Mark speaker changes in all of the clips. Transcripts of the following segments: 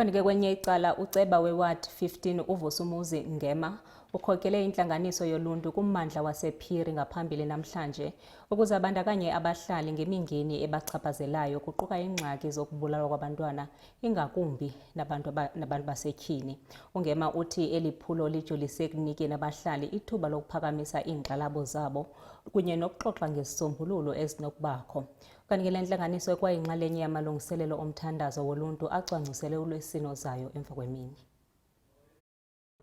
Speaker 1: Kanti-ke kwenye icala uceba weward 15 uVusumuzi Ngema ukhokele inhlanganiso yoluntu kummandla wasePhiri ngaphambili namhlanje ukuze abandakanye abahlali ngemingeni ebachaphazelayo kuquka ingxaki zokubulawa kwabantwana ingakumbi nabantu basetyhini. uNgema uthi eliphulo lijolise ekunikeni abahlali ithuba lokuphakamisa iingxalabo zabo kunye nokuxoxa ngezisombululo ezinokubakho. Kanti le ntlanganiso ekwayinxalenye yamalungiselelo omthandazo woluntu acwangcisele uLwesino zayo emva kwemini.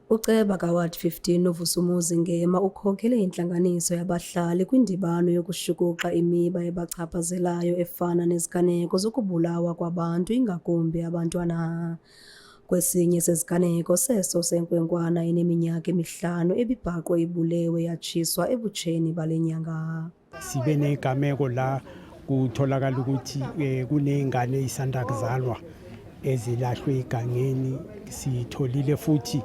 Speaker 2: Uceba kaWard 15 uVusumuzi Ngema ukhokele intlanganiso yabahlali kwindibano yokushukuxa imiba ebachaphazelayo efana neziganeko zokubulawa kwabantu ingakumbi abantwana. Kwesinye seziganeko seso senkwenkwana eneminyaka emihlanu ebibhaqwe ibulewe yatshiswa ebutsheni bale nyanga.
Speaker 3: Sibe negameko la kutholakala ukuthi kunezingane ezisanda kuzalwa ezilahlwe igangeni. Sitholile futhi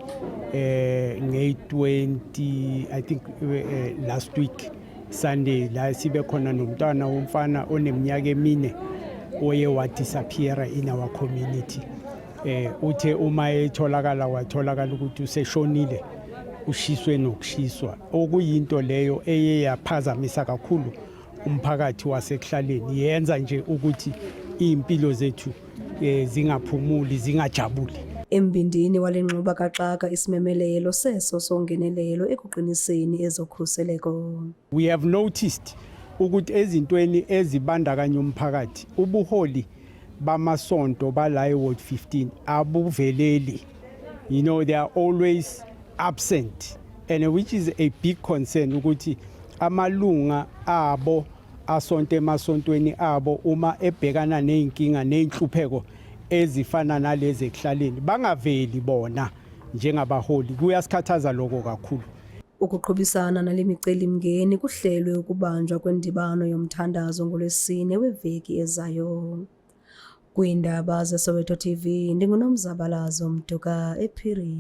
Speaker 3: nge-20 I think last week Sunday la sibe khona nomntwana womfana oneminyaka emine oye wadisappear in our community. Uthe uma etholakala watholakala ukuthi useshonile ushiswe nokushiswa okuyinto leyo eye yaphazamisa kakhulu umphakathi wasekuhlaleni, yenza nje ukuthi impilo zethu zingaphumuli zingajabuli.
Speaker 2: Embindini walenxuba kaxaka isimemelelo seso songenelelo ekuqiniseni ezokhuseleko.
Speaker 3: We have noticed ukuthi ezintweni ezibandakanya umphakathi ubuholi bamasonto bala Ward 15 abuveleli. You know, they are always absent, and which is a big concern ukuthi amalunga abo asonto emasontweni abo uma ebhekana nezinkinga nezinhlupheko ezifana nalezi ekuhlaleni bangaveli bona njengabaholi. Kuyasikhathaza lokho kakhulu.
Speaker 2: Ukuqhubisana nale micelimngeni kuhlelwe ukubanjwa kwendibano yomthandazo ngoLwesine weveki ezayo. Kwiindaba zeSoweto TV, ndinguNomzabalazo Mduka ePhiri.